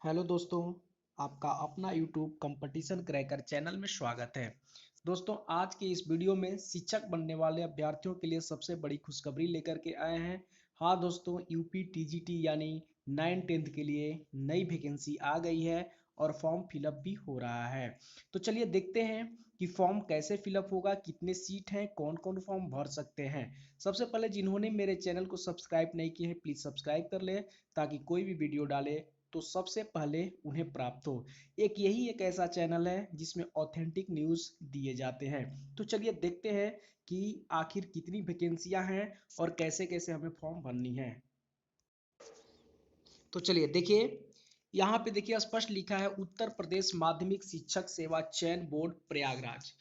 Hello दोस्तों, आपका अपना YouTube कंपटीशन क्रैकर चैनल में स्वागत है। दोस्तों, आज के इस वीडियो में शिक्षक बनने वाले अभ्यर्थियों के लिए सबसे बड़ी खुशखबरी लेकर के आए हैं। हाँ दोस्तों, यूपी टीजीटी यानी 9th के लिए नई वैकेंसी आ गई है और फॉर्म फिलअप भी हो रहा है। तो चलिए देखते हैं कि फॉर्म कैसे फिलअप होगा, कितने सीट हैं, कौन कौन फॉर्म भर सकते हैं। सबसे पहले जिन्होंने मेरे चैनल को सब्सक्राइब नहीं किए हैं, प्लीज़ सब्सक्राइब कर ले ताकि कोई भी वीडियो डाले तो सबसे पहले उन्हें प्राप्त हो। एक ऐसा चैनल है जिसमें ऑथेंटिक न्यूज़ दिए जाते हैं। तो चलिए देखते हैं कि आखिर कितनी वैकेंसियां हैं और कैसे कैसे हमें फॉर्म भरनी है। तो चलिए देखिए, यहाँ पे देखिए स्पष्ट लिखा है उत्तर प्रदेश माध्यमिक शिक्षक सेवा चयन बोर्ड प्रयागराज।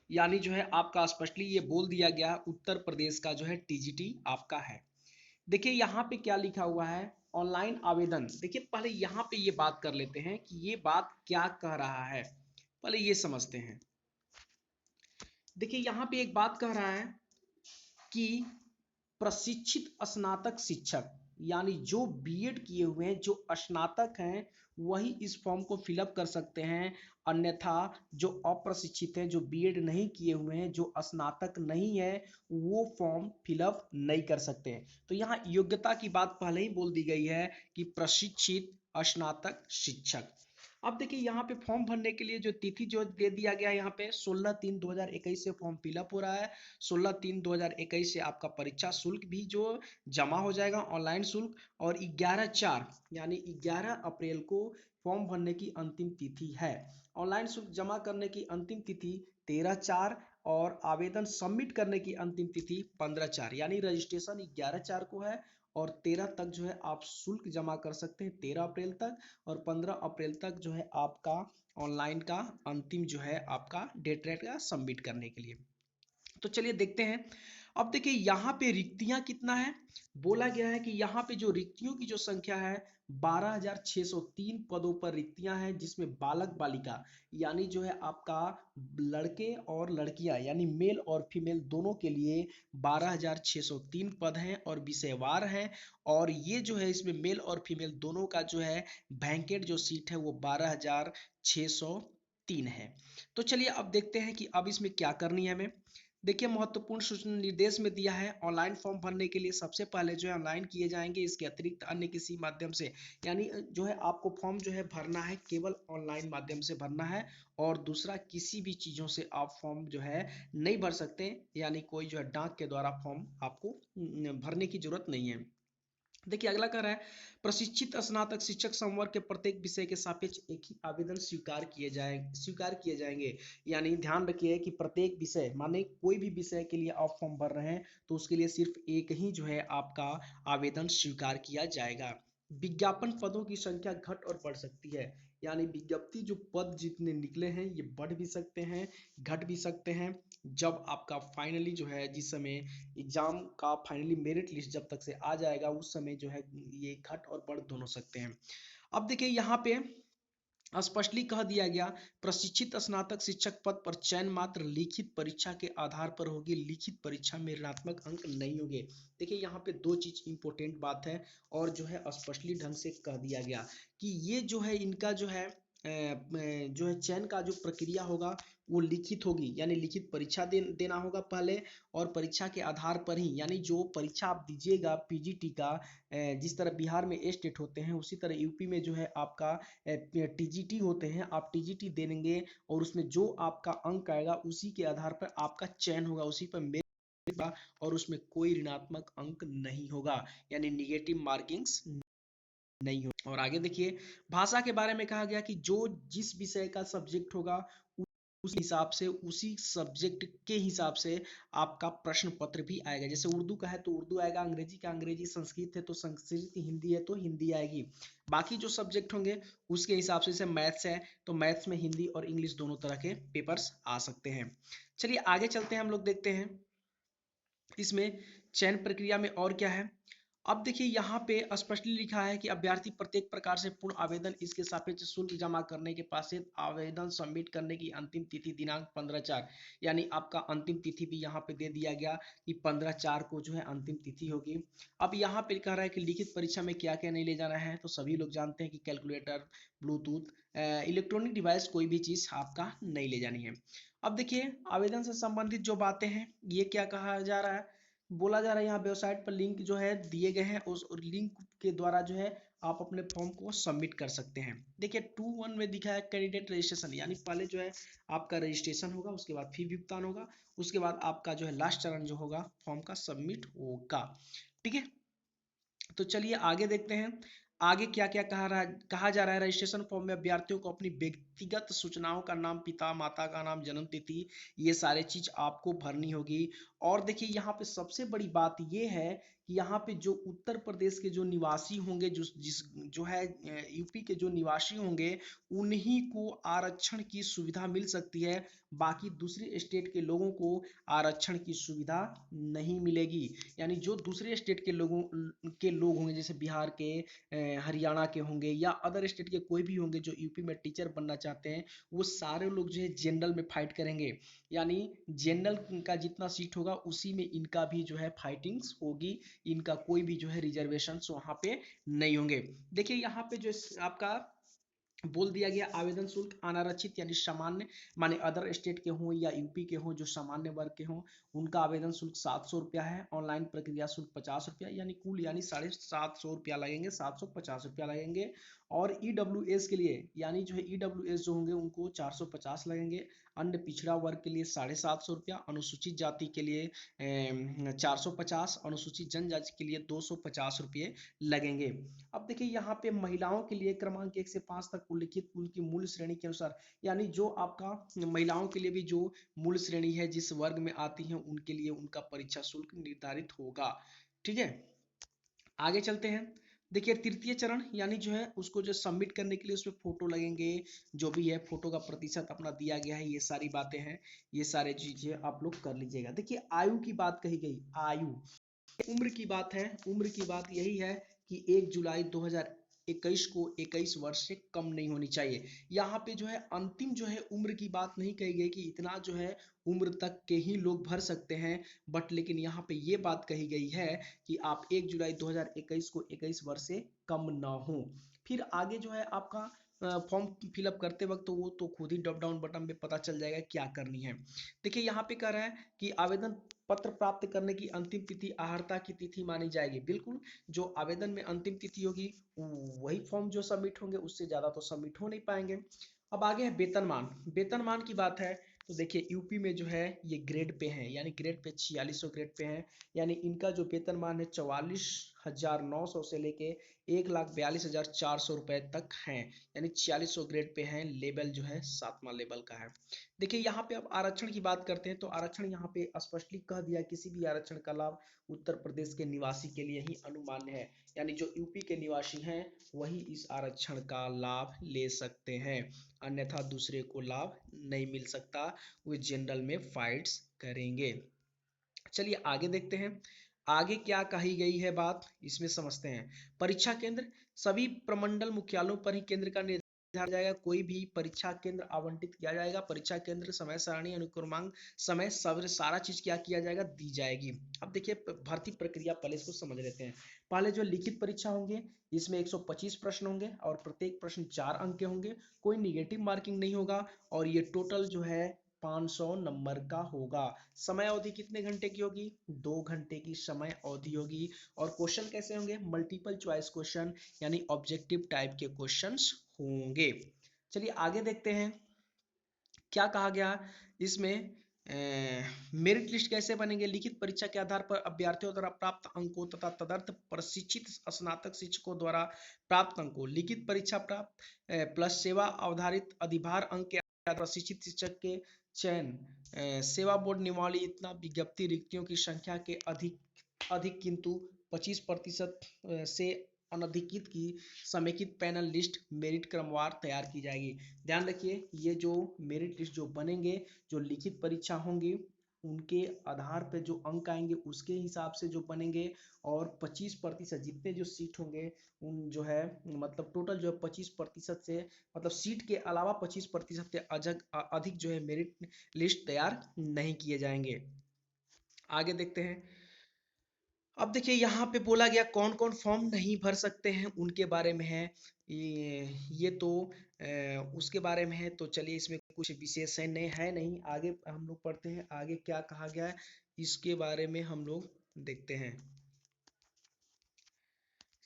यानी जो है आपका स्पष्टली ये बोल दिया गया उत्तर प्रदेश का जो है टीजीटी आपका है। देखिए यहाँ पे क्या लिखा हुआ है, ऑनलाइन आवेदन। देखिए पहले यहाँ पे ये बात कर लेते हैं कि ये बात क्या कह रहा है, पहले ये समझते हैं। देखिए यहाँ पे एक बात कह रहा है कि प्रशिक्षित स्नातक शिक्षक यानी जो बीएड किए हुए हैं, जो स्नातक हैं, वही इस फॉर्म को फिलअप कर सकते हैं। अन्यथा जो अप्रशिक्षित हैं, जो बीएड नहीं किए हुए हैं, जो स्नातक नहीं है, वो फॉर्म फिलअप नहीं कर सकते हैं। तो यहाँ योग्यता की बात पहले ही बोल दी गई है कि प्रशिक्षित स्नातक शिक्षक। अब देखिए यहाँ पे फॉर्म भरने के लिए जो तिथि जो दे दिया गया है, यहाँ पे 16/3/2021 से फॉर्म फिलअप हो रहा है। 16/3/2021 से आपका परीक्षा शुल्क भी जो जमा हो जाएगा, ऑनलाइन शुल्क। और 11/4 यानी 11 अप्रैल को फॉर्म भरने की अंतिम तिथि है। ऑनलाइन शुल्क जमा करने की अंतिम तिथि 13/4 और आवेदन सबमिट करने की अंतिम तिथि 15/4 यानी रजिस्ट्रेशन 11/4 को है और 13 तक जो है आप शुल्क जमा कर सकते हैं, 13 अप्रैल तक। और 15 अप्रैल तक जो है आपका ऑनलाइन का अंतिम जो है आपका डेट रहेगा सबमिट करने के लिए। तो चलिए देखते हैं। अब देखिए यहाँ पे रिक्तियां कितना है, बोला गया है कि यहाँ पे जो रिक्तियों की जो संख्या है 12,603 पदों पर रिक्तियां हैं, जिसमें बालक बालिका यानी जो है आपका लड़के और लड़कियां यानी मेल और फीमेल दोनों के लिए 12,603 पद हैं और विषयवार हैं। और ये जो है इसमें मेल और फीमेल दोनों का जो है वैकेंट जो सीट है वो 12,603 है। तो चलिए अब देखते हैं कि अब इसमें क्या करनी है हमें। देखिए महत्वपूर्ण सूचना निर्देश में दिया है, ऑनलाइन फॉर्म भरने के लिए सबसे पहले जो है ऑनलाइन किए जाएंगे। इसके अतिरिक्त अन्य किसी माध्यम से यानी जो है आपको फॉर्म जो है भरना है केवल ऑनलाइन माध्यम से भरना है। और दूसरा किसी भी चीज़ों से आप फॉर्म जो है नहीं भर सकते, यानी कोई जो है डाक के द्वारा फॉर्म आपको भरने की जरूरत नहीं है। देखिए अगला कह रहा है प्रशिक्षित स्नातक शिक्षक संवर्ग के प्रत्येक विषय के सापेक्ष एक ही आवेदन स्वीकार किए जाएंगे। यानी ध्यान रखिए कि प्रत्येक विषय माने कोई भी विषय के लिए आप फॉर्म भर रहे हैं तो उसके लिए सिर्फ एक ही जो है आपका आवेदन स्वीकार किया जाएगा। विज्ञापन पदों की संख्या घट और बढ़ सकती है, यानी विज्ञप्ति जो पद जितने निकले हैं ये बढ़ भी सकते हैं, घट भी सकते हैं। जब आपका फाइनली जो है जिस समय एग्जाम का फाइनली मेरिट लिस्ट जब तक से आ जाएगा उस समय जो है ये घट और बढ़ दोनों सकते हैं। अब देखिए यहाँ पे स्पष्टली कह दिया गया प्रशिक्षित स्नातक शिक्षक पद पर चयन मात्र लिखित परीक्षा के आधार पर होगी, लिखित परीक्षा में ऋणात्मक अंक नहीं होंगे। देखिए यहाँ पे दो चीज इंपॉर्टेंट बात है और जो है स्पष्टली ढंग से कह दिया गया कि ये जो है इनका जो है चयन का जो प्रक्रिया होगा वो लिखित होगी, यानी लिखित परीक्षा देना होगा पहले। और परीक्षा के आधार पर ही यानी जो परीक्षा आप दीजिएगा पीजीटी का, जिस तरह बिहार में स्टेट होते हैं उसी तरह यूपी में जो है आपका टीजीटी होते हैं, आप टीजीटी देंगे और उसमें जो आपका अंक आएगा उसी के आधार पर आपका चयन होगा, उसी पर मेरिट होगा और उसमें कोई ऋणात्मक अंक नहीं होगा, यानी निगेटिव मार्किंग्स नहीं हो। और आगे देखिए भाषा के बारे में कहा गया कि जो जिस विषय का सब्जेक्ट होगा उस हिसाब से उसी सब्जेक्ट के हिसाब से आपका प्रश्न पत्र भी आएगा। जैसे उर्दू का है तो उर्दू आएगा, अंग्रेजी का अंग्रेजी, संस्कृत है तो संस्कृत, हिंदी है तो हिंदी आएगी। बाकी जो सब्जेक्ट होंगे उसके हिसाब से, जैसे मैथ्स है तो मैथ्स में हिंदी और इंग्लिश दोनों तरह के पेपर्स आ सकते हैं। चलिए आगे चलते हैं, हम लोग देखते हैं इसमें चयन प्रक्रिया में और क्या है। अब देखिए यहाँ पे स्पष्टली लिखा है कि अभ्यर्थी प्रत्येक प्रकार से पूर्ण आवेदन इसके सापेक्ष शुल्क जमा करने के पास आवेदन सबमिट करने की अंतिम तिथि दिनांक 15/4, यानी आपका अंतिम तिथि भी यहाँ पे दे दिया गया कि 15/4 को जो है अंतिम तिथि होगी। अब यहाँ पे कह रहा है कि लिखित परीक्षा में क्या क्या नहीं ले जाना है, तो सभी लोग जानते हैं कि कैलकुलेटर, ब्लूटूथ, इलेक्ट्रॉनिक डिवाइस कोई भी चीज आपका नहीं ले जानी है। अब देखिए आवेदन से संबंधित जो बातें हैं ये क्या कहा जा रहा है, बोला जा रहा है यहाँ वेबसाइट पर लिंक जो है दिए गए हैं, उस लिंक के द्वारा जो है आप अपने फॉर्म को सबमिट कर सकते हैं। देखिए 2.1 में दिखा है कैंडिडेट रजिस्ट्रेशन, यानी पहले जो है आपका रजिस्ट्रेशन होगा, उसके बाद फी भुगतान होगा, उसके बाद आपका जो है लास्ट चरण जो होगा फॉर्म का सबमिट होगा। ठीक है, तो चलिए आगे देखते हैं आगे क्या क्या कहा जा रहा है। रजिस्ट्रेशन फॉर्म में अभ्यर्थियों को अपनी व्यक्तिगत सूचनाओं का नाम, पिता माता का नाम, जन्म तिथि, ये सारे चीज आपको भरनी होगी। और देखिए यहाँ पे सबसे बड़ी बात ये है कि यहाँ पे जो उत्तर प्रदेश के जो निवासी होंगे, जो है यूपी के जो निवासी होंगे, उन्हीं को आरक्षण की सुविधा मिल सकती है। बाकी दूसरे स्टेट के लोगों को आरक्षण की सुविधा नहीं मिलेगी। यानी जो दूसरे स्टेट के लोग होंगे, जैसे बिहार के, हरियाणा के होंगे या अदर स्टेट के कोई भी होंगे जो यूपी में टीचर बनना चाहते हैं, वो सारे लोग जो है जनरल में फाइट करेंगे। यानी जनरल का जितना सीट होगा उसी में इनका भी जो है फाइटिंग्स होगी, इनका कोई भी जो है रिजर्वेशन वहां पे नहीं होंगे। देखिए यहाँ पे जो आपका बोल दिया गया आवेदन शुल्क अनारक्षित यानी सामान्य, माने अदर स्टेट के हों या यूपी के हों, जो सामान्य वर्ग के हों, उनका आवेदन शुल्क 700 रुपया है। ऑनलाइन प्रक्रिया शुल्क 50 रुपया, यानी कुल यानी 750 रुपया लगेंगे, 750 रुपया लगेंगे। और ईडब्ल्यूएस के लिए, यानी जो है ईडब्ल्यूएस जो होंगे उनको 450 लगेंगे। अन्य पिछड़ा वर्ग के लिए 750 रुपया, अनुसूचित जाति के लिए 450, अनुसूचित जनजाति के लिए 250 रुपये लगेंगे। अब देखिए यहाँ पे महिलाओं के लिए क्रमांक 1 से 5 तक उल्लिखित उनकी मूल श्रेणी के अनुसार, यानी जो आपका महिलाओं के लिए भी जो मूल श्रेणी है, जिस वर्ग में आती है, उनके लिए उनका परीक्षा शुल्क निर्धारित होगा। ठीक है, आगे चलते हैं। देखिए तृतीय चरण, यानी जो है उसको जो सबमिट करने के लिए उसमें फोटो लगेंगे, जो भी है फोटो का प्रतिशत अपना दिया गया है, ये सारी बातें हैं, ये सारे चीजें आप लोग कर लीजिएगा। देखिए आयु की बात कही गई, आयु उम्र की बात है, उम्र की बात यही है कि 1 जुलाई 2021 को 21 वर्ष से कम नहीं होनी चाहिए। यहाँ पे जो है अंतिम जो है उम्र की बात नहीं कही गई कि इतना जो है उम्र तक के ही लोग भर सकते हैं, बट लेकिन यहाँ पे ये बात कही गई है कि आप 1 जुलाई 2021 को 21 वर्ष से कम ना हो। फिर आगे जो है आपका फॉर्म फिलअप करते वक्त तो वो तो खुद ही ड्रॉप डाउन बटन पे पता चल जाएगा क्या करनी है। देखिए यहाँ पे कह रहा है कि आवेदन पत्र प्राप्त करने की अंतिम तिथि आहर्ता की तिथि मानी जाएगी। बिल्कुल, जो आवेदन में अंतिम तिथि होगी वही फॉर्म जो सबमिट होंगे, उससे ज्यादा तो सबमिट हो नहीं पाएंगे। अब आगे है वेतनमान। वेतनमान की बात है तो देखिए यूपी में जो है ये ग्रेड पे है, यानी ग्रेड पे 4600 ग्रेड पे है, यानी इनका जो वेतनमान है 44,900 से लेके 1,42,400 रुपए तक है, यानी 4600 ग्रेड पे है। लेवल जो है 7वां लेवल का है। देखिए यहाँ पे अब आरक्षण की बात करते हैं, तो आरक्षण यहाँ पे स्पष्टली कह दिया किसी भी आरक्षण का लाभ उत्तर प्रदेश के निवासी के लिए ही अनुमान्य है, यानी जो यूपी के निवासी हैं वही इस आरक्षण का लाभ ले सकते हैं, अन्यथा दूसरे को लाभ नहीं मिल सकता, वे जनरल में फाइट्स करेंगे। चलिए आगे देखते हैं आगे क्या कही गई है बात, इसमें समझते हैं। परीक्षा केंद्र, सभी प्रमंडल मुख्यालयों पर ही केंद्र का निर्धारण जाएगा, कोई भी परीक्षा केंद्र आवंटित किया जाएगा। परीक्षा केंद्र, समय सारणी, अनुक्रमांक, समय, सब सारा चीज क्या किया जाएगा, दी जाएगी। अब देखिए भर्ती प्रक्रिया पहले इसको समझ लेते हैं। पहले जो लिखित परीक्षा होंगे, इसमें 125 प्रश्न होंगे और प्रत्येक प्रश्न 4 अंक के होंगे, कोई निगेटिव मार्किंग नहीं होगा, और ये टोटल जो है 500 नंबर का होगा। समय अवधि कितने घंटे की होगी, 2 घंटे की समय अवधि होगी। और क्वेश्चन कैसे होंगे, मल्टीपल चॉइस क्वेश्चन, यानी ऑब्जेक्टिव टाइप के क्वेश्चंस होंगे। चलिए आगे देखते हैं क्या कहा गया इसमें। मेरिट लिस्ट कैसे बनेंगे, लिखित परीक्षा के आधार पर अभ्यर्थियों द्वारा प्राप्त अंकों तथा तदर्थ प्रशिक्षित स्नातक शिक्षकों द्वारा प्राप्त अंकों, लिखित परीक्षा प्राप्त प्लस सेवा आधारित अधिभार अंक के आधार पर प्रशिक्षित शिक्षक के चयन, सेवा बोर्ड नियमावली, इतना विज्ञप्ति रिक्तियों की संख्या के अधिक अधिक किंतु 25% से अनधिकृत की समेकित पैनल लिस्ट मेरिट क्रमवार तैयार की जाएगी। ध्यान रखिए ये जो मेरिट लिस्ट जो बनेंगे, जो लिखित परीक्षा होंगी उनके आधार पे जो अंक आएंगे उसके हिसाब से जो बनेंगे, और 25% जितने जो सीट होंगे उन जो है मतलब टोटल जो है 25% से मतलब सीट के अलावा 25% से अधिक जो है मेरिट लिस्ट तैयार नहीं किए जाएंगे। आगे देखते हैं। अब देखिए यहाँ पे बोला गया कौन कौन फॉर्म नहीं भर सकते हैं उनके बारे में है। ये तो उसके बारे में है, तो चलिए इसमें कुछ विशेष है नहीं। आगे हम लोग पढ़ते हैं आगे क्या कहा गया है इसके बारे में हम लोग देखते हैं।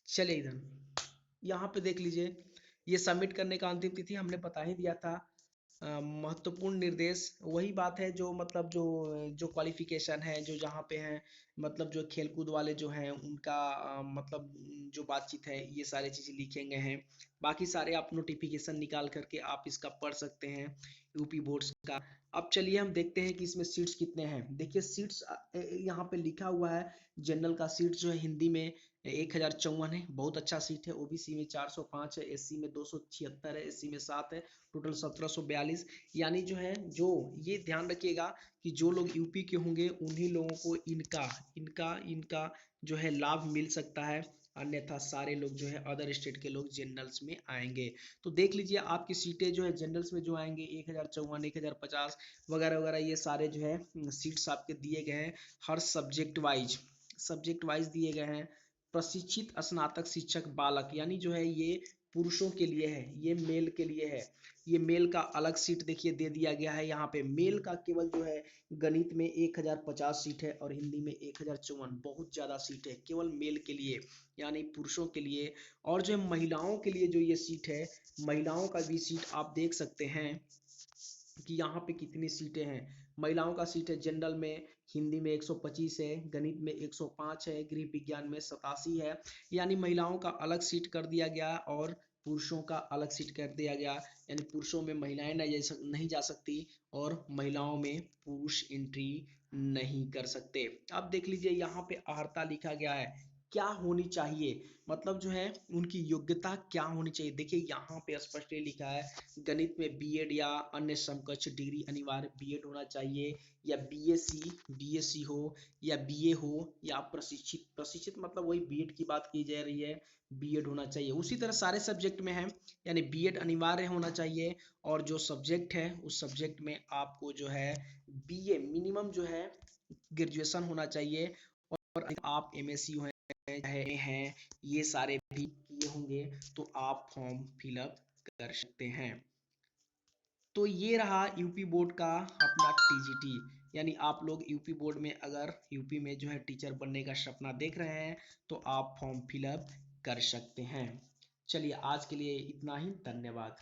चलिए इधर यहाँ पे देख लीजिए, ये सबमिट करने का अंतिम तिथि हमने बता ही दिया था। महत्वपूर्ण निर्देश वही बात है जो मतलब जो जो क्वालिफिकेशन है जो जहाँ पे है, मतलब जो खेलकूद वाले जो हैं उनका मतलब जो बातचीत है ये सारी चीज़ें लिखे गए हैं। बाकी सारे आप नोटिफिकेशन निकाल करके आप इसका पढ़ सकते हैं यूपी बोर्ड्स का। अब चलिए हम देखते हैं कि इसमें सीट्स कितने हैं। देखिए सीट्स यहाँ पे लिखा हुआ है, जनरल का सीट जो है हिंदी में 1054 है, बहुत अच्छा सीट है। ओबीसी में 405 है, एससी में 276 है, एससी में 7 है, टोटल 1742। यानी जो है जो ये ध्यान रखिएगा कि जो लोग यूपी के होंगे उन्हीं लोगों को इनका इनका इनका जो है लाभ मिल सकता है, अन्यथा सारे लोग जो है अदर स्टेट के लोग जनरल्स में आएंगे। तो देख लीजिए आपकी सीटें जो है जनरल्स में जो आएंगे 1054, 1050 वगैरह वगैरह, ये सारे जो है सीट्स आपके दिए गए हैं हर सब्जेक्ट वाइज दिए गए हैं। प्रशिक्षित स्नातक शिक्षक बालक यानी जो है ये पुरुषों के लिए है, ये मेल के लिए है। ये मेल का अलग सीट देखिए दे दिया गया है। यहाँ पे मेल का केवल जो है गणित में 1050 सीट है और हिंदी में 1054, बहुत ज्यादा सीट है केवल मेल के लिए यानी पुरुषों के लिए। और जो है महिलाओं के लिए जो ये सीट है, महिलाओं का भी सीट आप देख सकते हैं कि यहाँ पे कितनी सीटें हैं। महिलाओं का सीट है जनरल में हिंदी में 125 है, गणित में 105 है, गृह विज्ञान में 87 है। यानी महिलाओं का अलग सीट कर दिया गया और पुरुषों का अलग सीट कर दिया गया। यानी पुरुषों में महिलाएं नहीं जा सकती और महिलाओं में पुरुष एंट्री नहीं कर सकते। अब देख लीजिए यहाँ पे अर्हता लिखा गया है, क्या होनी चाहिए, मतलब जो है उनकी योग्यता क्या होनी चाहिए। देखिए यहाँ पे स्पष्ट लिखा है, गणित में बीएड या अन्य समकक्ष डिग्री अनिवार्य बीएड होना चाहिए, या बीएससी हो या बीए हो, या प्रशिक्षित मतलब वही बीएड की बात की जा रही है, बीएड होना चाहिए। उसी तरह सारे सब्जेक्ट में है, यानी बीएड अनिवार्य होना चाहिए। और जो सब्जेक्ट है उस सब्जेक्ट में आपको जो है बीए मिनिमम जो है ग्रेजुएशन होना चाहिए। और आप एमएससी हैं ये सारे भी किए होंगे तो आप फॉर्म फिलअप कर सकते हैं। तो ये रहा यूपी बोर्ड का अपना टीजीटी। यानी आप लोग यूपी बोर्ड में अगर यूपी में जो है टीचर बनने का सपना देख रहे हैं तो आप फॉर्म फिलअप कर सकते हैं। चलिए आज के लिए इतना ही, धन्यवाद।